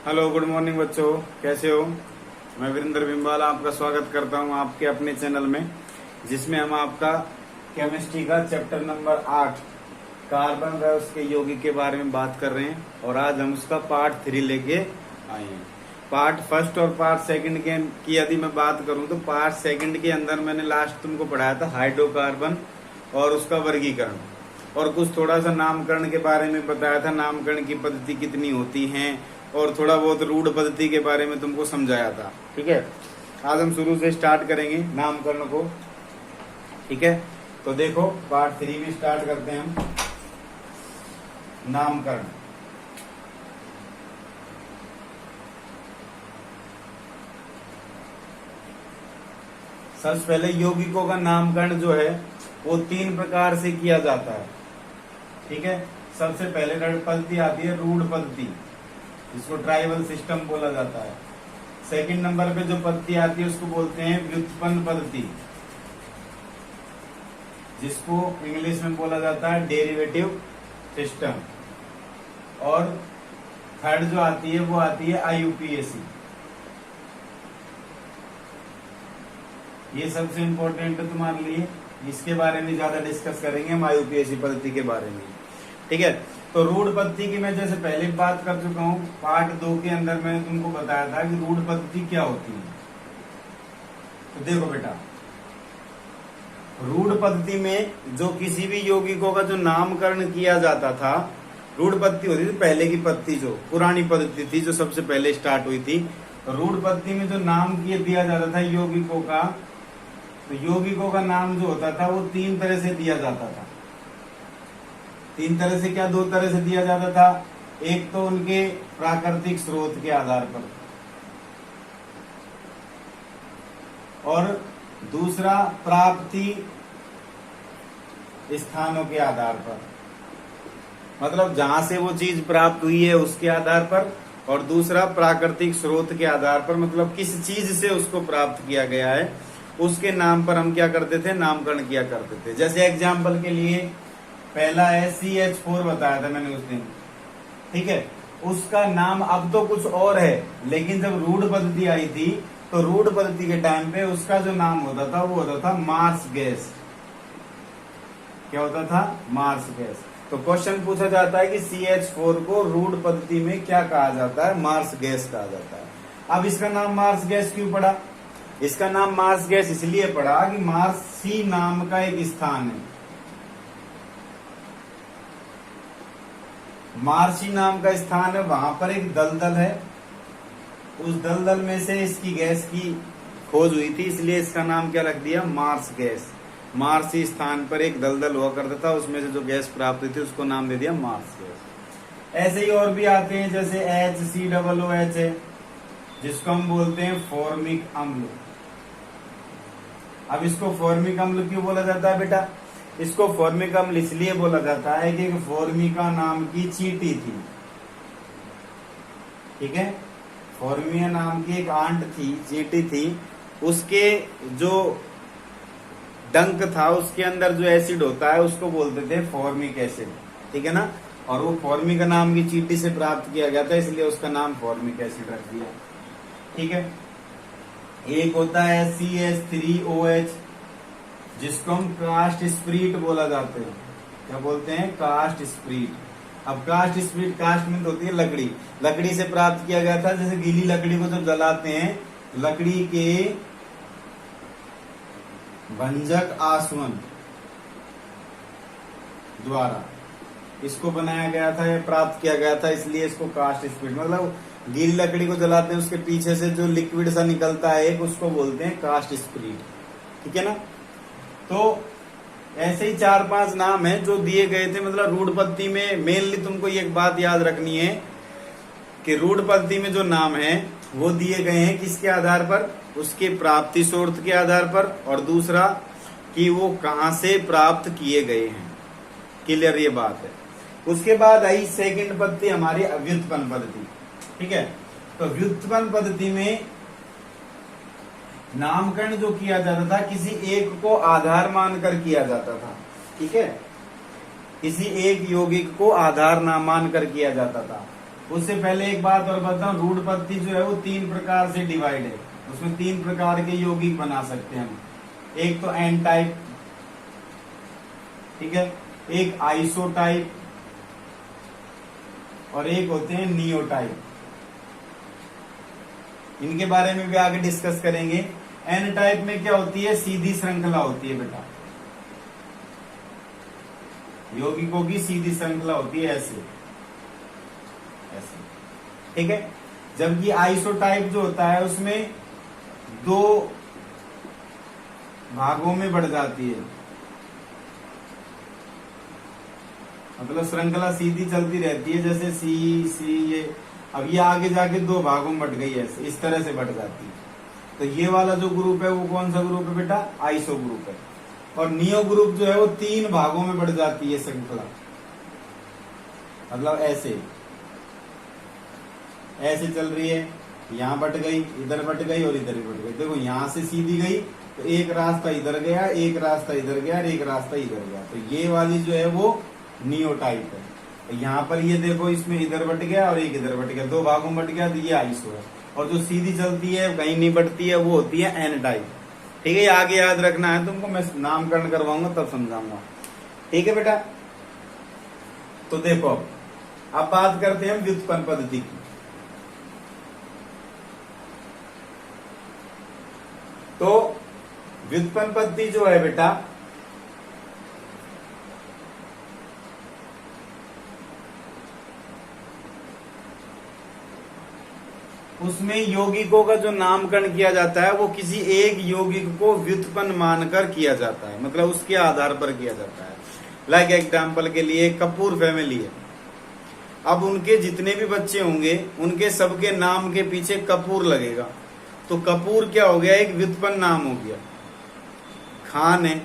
Hello, good morning बच्चों। कैसे हो? मैं वीरेंद्र बिंबाल आपका स्वागत करता हूं आपके अपने चैनल में, जिसमें हम आपका केमिस्ट्री का चैप्टर नंबर 8 कार्बन व उसके यौगिक के बारे में बात कर रहे हैं। और आज हम उसका पार्ट 3 लेके आए हैं। पार्ट फर्स्ट और पार्ट सेकंड की यदि मैं बात करूं तो पार्ट सेकंड के अंदर मैंने लास्ट तुमको पढ़ाया था हाइड्रोकार्बन और उसका वर्गीकरण, और कुछ थोड़ा सा नामकरण के बारे में बताया था, नामकरण की पद्धति कितनी होती है, और थोड़ा बहुत रूढ़ पद्धति के बारे में तुमको समझाया था। ठीक है, आज हम शुरू से स्टार्ट करेंगे नामकरण को। ठीक है, तो देखो पार्ट 3 में स्टार्ट करते हैं हम नामकरण। सबसे पहले यौगिकों का नामकरण जो है वो 3 प्रकार से किया जाता है। ठीक है, सबसे पहले पद्धति आती है रूढ़ पद्धति, जिसको ट्राइबल सिस्टम बोला जाता है। सेकंड नंबर पे जो पद्धति आती है उसको बोलते हैं व्युत्पन्न पद्धति, जिसको इंग्लिश में बोला जाता है डेरिवेटिव सिस्टम। और थर्ड जो आती है वो आती है IUPAC। ये सबसे इम्पोर्टेंट है तुम्हारे लिए, इसके बारे में ज्यादा डिस्कस करेंगे हम IUPAC पद्धति के बारे में। ठीक है, तो रूढ़ पद्धति की मैं जैसे पहले बात कर चुका हूं, पार्ट 2 के अंदर मैंने तुमको बताया था कि रूढ़ पद्धति क्या होती है। तो देखो बेटा, रूढ़ पद्धति में जो किसी भी यौगिकों का जो नामकरण किया जाता था, रूढ़ पद्धति होती थी पहले की पद्धति, जो पुरानी पद्धति थी जो सबसे पहले स्टार्ट हुई थी। रूढ़ पद्धति में जो नाम दिया जाता था यौगिकों का, तो यौगिकों का नाम जो होता था वो 3 तरह से दिया जाता था। 3 तरह से क्या, 2 तरह से दिया जाता था। एक तो उनके प्राकृतिक स्रोत के आधार पर, और दूसरा प्राप्ति स्थानों के आधार पर, मतलब जहां से वो चीज प्राप्त हुई है उसके आधार पर, और दूसरा प्राकृतिक स्रोत के आधार पर, मतलब किस चीज से उसको प्राप्त किया गया है उसके नाम पर हम क्या करते थे, नामकरण किया करते थे। जैसे एग्जाम्पल के लिए पहला है CH4 बताया था मैंने उस दिन। ठीक है, उसका नाम अब तो कुछ और है, लेकिन जब रूढ़ पद्धति आई थी तो रूढ़ पद्धति के टाइम पे उसका जो नाम होता था वो होता था मार्स गैस। क्या होता था? Marsh gas. तो क्वेश्चन पूछा जाता है कि CH4 को रूढ़ पद्धति में क्या कहा जाता है? मार्स गैस कहा जाता है। अब इसका नाम मार्स गैस क्यों पड़ा? इसका नाम मार्स गैस इसलिए पड़ा कि मार्सी नाम का एक स्थान है, मार्सी नाम का स्थान है, वहां पर एक दलदल है, उस दलदल में से इसकी गैस की खोज हुई थी, इसलिए इसका नाम क्या रख दिया? Marsh gas. मार्सी स्थान पर एक दलदल हुआ करता था, उसमें से जो गैस प्राप्त हुई थी उसको नाम दे दिया मार्स गैस। ऐसे ही और भी आते हैं, जैसे HCOOH है, जिसको हम बोलते हैं फॉर्मिक अम्ल। अब इसको फॉर्मिक अम्ल क्यों बोला जाता है बेटा? इसको फॉर्मिक अम्ल इसलिए बोला जाता है कि फॉर्मिका नाम की चींटी थी। ठीक है, फॉर्मिया नाम की एक आंट थी, चींटी थी, उसके जो डंक था उसके अंदर जो एसिड होता है उसको बोलते थे फॉर्मिक एसिड। ठीक है ना, और वो फॉर्मिका नाम की चींटी से प्राप्त किया गया था, इसलिए उसका नाम फॉर्मिक एसिड रख दिया। ठीक है, एक होता है CH3OH, जिसको हम कास्ट स्प्रीट बोला जाते हैं। क्या बोलते हैं? Caste spirit. अब कास्ट स्प्रीट, कास्ट में होती है लकड़ी, लकड़ी से प्राप्त किया गया था। जैसे गीली लकड़ी को जब जलाते हैं, लकड़ी के भंजक आसवन द्वारा इसको बनाया गया था या प्राप्त किया गया था, इसलिए इसको कास्ट स्प्रीट, मतलब गीली लकड़ी को जलाते हैं उसके पीछे से जो लिक्विड सा निकलता है एक, उसको बोलते हैं कास्ट स्प्रीट। ठीक है ना, तो ऐसे ही 4-5 नाम है जो दिए गए थे। मतलब रूढ़ पद्धति में मेनली तुमको ये एक बात याद रखनी है कि रूढ़ पद्धति में जो नाम है वो दिए गए हैं किसके आधार पर? उसके प्राप्ति स्रोत के आधार पर, और दूसरा कि वो कहां से प्राप्त किए गए हैं। क्लियर ये बात है। उसके बाद आई सेकंड पद्धति हमारी व्युत्पन्न पद्धति। ठीक है, तो व्युत्पन्न पद्धति में नामकरण जो किया जाता था किसी एक को आधार मानकर किया जाता था। ठीक है, किसी एक यौगिक को आधार नाम मानकर किया जाता था। उससे पहले एक बात और बताऊं, रूढ़ पत्ती जो है वो 3 प्रकार से डिवाइड है। उसमें 3 प्रकार के यौगिक बना सकते हैं हम। एक तो एन टाइप, ठीक है, एक आइसो टाइप और एक होते हैं नियो टाइप। इनके बारे में भी आगे डिस्कस करेंगे। एन टाइप में क्या होती है, सीधी श्रृंखला होती है बेटा, यौगिकों की सीधी श्रृंखला होती है, ऐसे ऐसे, ठीक है। जबकि आइसो टाइप जो होता है उसमें 2 भागों में बढ़ जाती है, मतलब श्रृंखला सीधी चलती रहती है, जैसे सी सी ये, अब ये आगे जाके 2 भागों में बढ़ गई, ऐसे इस तरह से बढ़ जाती है। तो ये वाला जो ग्रुप है वो कौन सा ग्रुप है बेटा, आइसो ग्रुप है। और नियो ग्रुप जो है वो 3 भागों में बढ़ जाती है श्रृंखला, मतलब ऐसे ऐसे चल रही है, यहाँ बट गई, इधर बट गई और इधर बट गई। देखो यहां से सीधी गई तो एक रास्ता इधर गया, एक रास्ता इधर गया और एक रास्ता इधर गया, तो ये वाली जो है वो नियो टाइप है। तो यहाँ पर ये देखो, इसमें इधर बट गया और एक इधर बट गया, 2 भागों में बट गया, तो ये आइसो है। और जो सीधी चलती है कहीं नहीं बढ़ती है वो होती है एन टाइप, ठीक है। ये आगे याद रखना है तुमको, मैं नामकरण करवाऊंगा तब समझाऊंगा, ठीक है बेटा। तो देखो अब बात करते हैं व्युत्पन्न पद्धति की। तो व्युत्पन्न पद्धति जो है बेटा, उसमें यौगिकों का जो नामकरण किया जाता है वो किसी एक यौगिक को व्युत्पन्न मानकर किया जाता है, मतलब उसके आधार पर किया जाता है। लाइक एग्जाम्पल के लिए कपूर फैमिली है, अब उनके जितने भी बच्चे होंगे उनके सबके नाम के पीछे कपूर लगेगा, तो कपूर क्या हो गया, एक व्युत्पन्न नाम हो गया। खान है,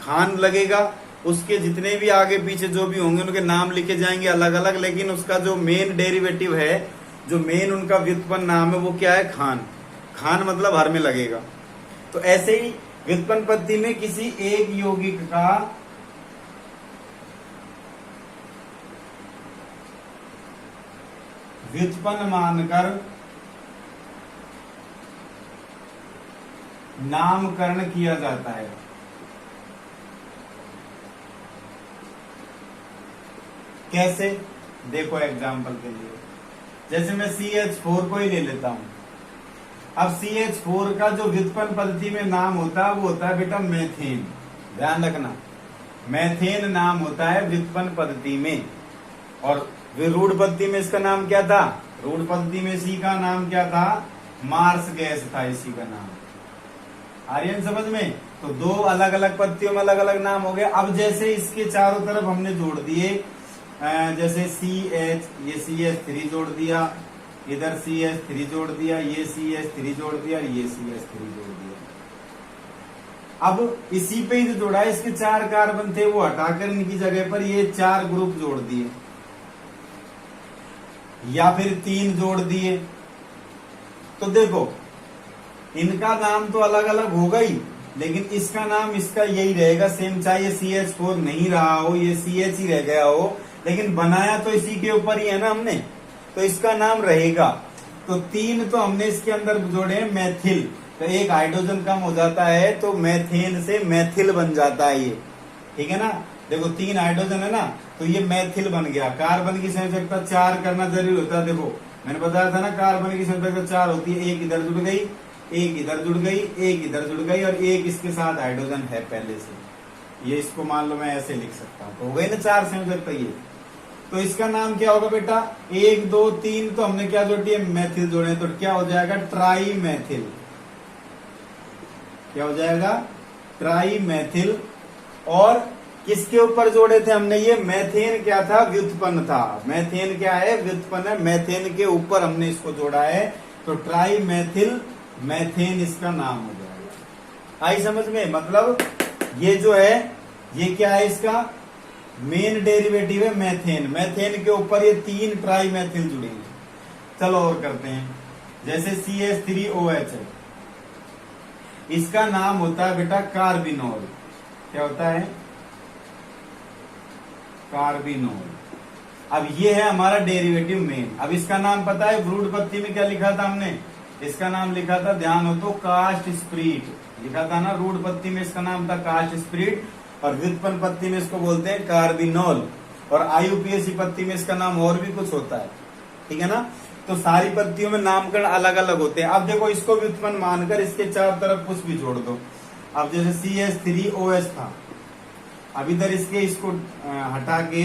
खान लगेगा, उसके जितने भी आगे पीछे जो भी होंगे उनके नाम लिखे जाएंगे अलग अलग, लेकिन उसका जो मेन डेरिवेटिव है, जो मेन उनका व्युत्पन्न नाम है वो क्या है, खान। खान मतलब हर में लगेगा। तो ऐसे ही व्युत्पन्न पद्धति में किसी एक यौगिक का व्युत्पन्न मानकर नामकरण किया जाता है। कैसे, देखो एग्जाम्पल के लिए, जैसे मैं CH4 को ही ले लेता हूं। अब CH4 का जो व्युत्पन्न पद्धति में नाम होता है वो होता है बेटा मेथेन। ध्यान रखना, मेथेन नाम होता है व्युत्पन्न पद्धति में। और रूढ़ पद्धति में इसका नाम क्या था, रूढ़ पद्धति में इसी का नाम क्या था, मार्स गैस था इसी का नाम। आर्यन समझ में, तो 2 अलग अलग पद्धतियों में अलग अलग नाम हो गए। अब जैसे इसके चारों तरफ हमने जोड़ दिए, जैसे CH, ये CH3 जोड़ दिया, इधर CH3 जोड़ दिया, ये CH3 जोड़ दिया, ये CH3 जोड़ दिया। अब इसी पे ही जो जोड़ा है, इसके 4 कार्बन थे वो हटाकर इनकी जगह पर ये 4 ग्रुप जोड़ दिए, या फिर 3 जोड़ दिए। तो देखो इनका नाम तो अलग अलग होगा ही, लेकिन इसका नाम इसका यही रहेगा सेम, चाहे ये CH4 नहीं रहा हो, ये CH ही रह गया हो, लेकिन बनाया तो इसी के ऊपर ही है ना हमने, तो इसका नाम रहेगा। तो 3 तो हमने इसके अंदर जोड़े हैं मैथिल, तो एक हाइड्रोजन कम हो जाता है तो मैथेन से मैथिल बन जाता है ये, ठीक है ना। देखो 3 हाइड्रोजन है ना, तो ये मैथिल बन गया। कार्बन की संयोजकता 4 करना जरूरी होता है। देखो मैंने बताया था ना, कार्बन की संयोजकता 4 होती है, एक इधर जुड़ गई, एक इधर जुड़ गई, एक इधर जुड़ गई और एक इसके साथ हाइड्रोजन है पहले से। ये इसको मान लो मैं ऐसे लिख सकता हूं, तो हो गई ना 4 संयोजकता ये। तो इसका नाम क्या होगा बेटा, 1 2 3 तो हमने क्या जोड़ी है, मैथिल जोड़े, तो क्या हो जाएगा, ट्राई मैथिल। क्या हो जाएगा, ट्राई मैथिल। और किसके ऊपर जोड़े थे हमने, ये मैथेन क्या था, व्युत्पन्न था। मैथेन क्या है, व्युत्पन्न है, मैथेन के ऊपर हमने इसको जोड़ा है, तो ट्राई मैथिल मैथेन इसका नाम हो जाएगा। आई समझ में, मतलब ये जो है ये क्या है, इसका मेन डेरिवेटिव है मैथेन। मैथेन के ऊपर ये 3 ट्राई मैथिल जुड़ेंगे। चलो और करते हैं, जैसे CH3OH है, इसका नाम होता है बेटा कार्बिनोल। क्या होता है, कार्बिनोल। अब ये है हमारा डेरिवेटिव मेन। अब इसका नाम पता है, रूट पत्ती में क्या लिखा था हमने, इसका नाम लिखा था, ध्यान हो तो, कास्ट स्प्रीट लिखा था ना। रूट पत्ती में इसका नाम था कास्ट स्प्रीट, और व्युत्पन्न पत्ती में इसको बोलते हैं कार्बिनोल, और आईयूपीएसी पत्ती में इसका नाम और भी कुछ होता है, ठीक है ना। तो सारी पत्तियों में नामकरण अलग अलग होते हैं। अब देखो इसको व्युत्पन्न मानकर इसके चारों तरफ कुछ भी जोड़ दो। अब जैसे CH3OH था, अब इधर इसको हटा के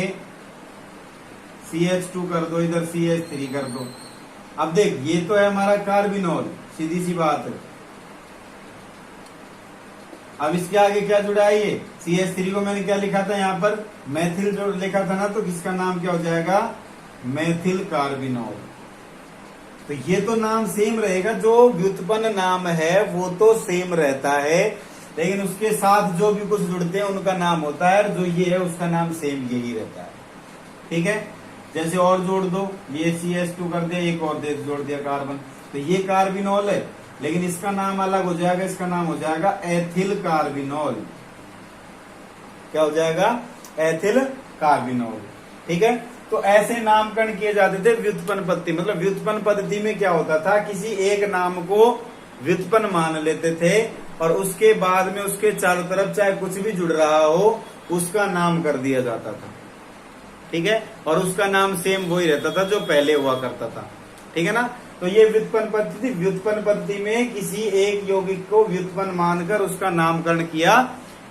CH2 कर दो, इधर CH3 कर दो। अब देख ये तो है हमारा कार्बिनोल, सीधी सी बात है। अब इसके आगे क्या जुड़ा है, ये CH3 को मैंने क्या लिखा था यहाँ पर, मैथिल जो लिखा था ना, तो किसका नाम क्या हो जाएगा, मैथिल कार्बिनोल। तो ये तो नाम सेम रहेगा, जो व्युत्पन्न नाम है वो तो सेम रहता है, लेकिन उसके साथ जो भी कुछ जुड़ते हैं उनका नाम होता है, जो ये है उसका नाम सेम यही रहता है, ठीक है। जैसे और जोड़ दो, ये CH2 कर दिया, एक और जोड़ दिया कार्बन, तो ये कार्बिनोल है, लेकिन इसका नाम अलग हो जाएगा, इसका नाम हो जाएगा एथिल कार्बिनोल। क्या हो जाएगा, एथिल कार्बिनोल, ठीक है। तो ऐसे नामकरण किए जाते थे व्युत्पन्न पद्धति। मतलब व्युत्पन्न पद्धति में क्या होता था, किसी एक नाम को व्युत्पन्न मान लेते थे, और उसके बाद में उसके चारों तरफ चाहे कुछ भी जुड़ रहा हो उसका नाम कर दिया जाता था, ठीक है, और उसका नाम सेम वही रहता था जो पहले हुआ करता था, ठीक है ना। तो ये व्युत्पन्न पद्धति, व्युत्पन्न पद्धति में किसी एक यौगिक को व्युत्पन्न मानकर उसका नामकरण किया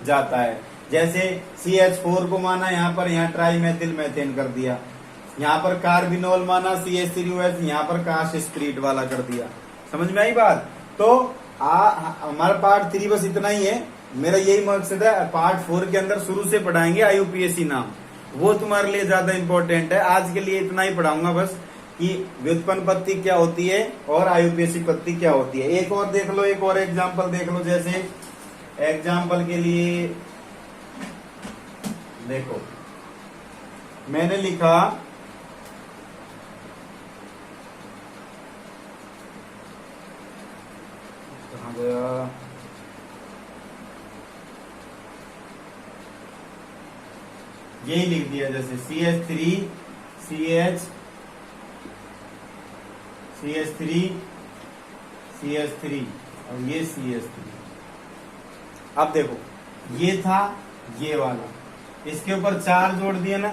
जाता है। जैसे CH4 को माना यहाँ पर, यहाँ ट्राईमेथिल मेथेन कर दिया, यहाँ पर कार्बिनोल माना CH3OH, यहाँ पर कास्ट स्प्रीट वाला कर दिया। समझ में आई बात। तो हमारा पार्ट 3 बस इतना ही है, मेरा यही मकसद है। पार्ट 4 के अंदर शुरू से पढ़ाएंगे IUPAC नाम, वो तुम्हारे लिए ज्यादा इंपॉर्टेंट है। आज के लिए इतना ही पढ़ाऊंगा बस, कि व्युत्पन्न पद्धति क्या होती है और IUPAC पद्धति क्या होती है। एक और देख लो, एक और एग्जाम्पल देख लो। जैसे एग्जाम्पल के लिए देखो, मैंने लिखा कहां गया, यही लिख दिया, जैसे CH3 CH3 और ये CH3। अब देखो ये था ये वाला, इसके ऊपर 4 जोड़ दिया ना,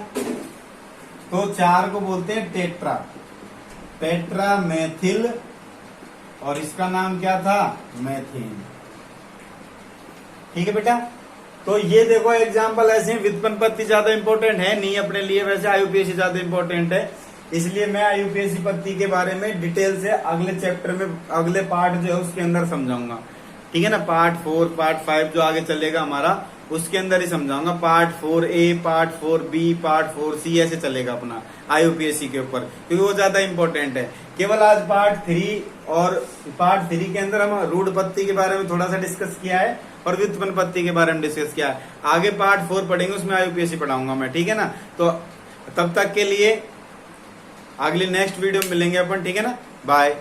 तो 4 को बोलते हैं टेट्रा मैथिल, और इसका नाम क्या था, मैथेन, ठीक है बेटा। तो ये देखो एग्जाम्पल ऐसे हैं। व्युत्पन्न पद्धति ज्यादा इंपॉर्टेंट है नहीं अपने लिए, वैसे IUPAC ज्यादा इंपॉर्टेंट है, इसलिए मैं IUPAC पद्धति के बारे में डिटेल से अगले चैप्टर में, अगले पार्ट जो है उसके अंदर समझाऊंगा, ठीक है ना। पार्ट 4, पार्ट 5 जो आगे चलेगा हमारा, उसके अंदर ही समझाऊंगा। Part 4A, part 4B, part 4C ऐसे चलेगा अपना IUPAC के ऊपर, क्योंकि वो ज्यादा इंपॉर्टेंट है। केवल आज पार्ट 3 और पार्ट 3 के अंदर हम रूट पद्धति के बारे में थोड़ा सा डिस्कस किया है, और व्युत्पन्न पद्धति के बारे में डिस्कस किया है। आगे पार्ट 4 पढ़ेंगे, उसमें IUPAC पढ़ाऊंगा मैं, ठीक है ना। तो तब तक के लिए अगली नेक्स्ट वीडियो में मिलेंगे अपन, ठीक है ना। बाय।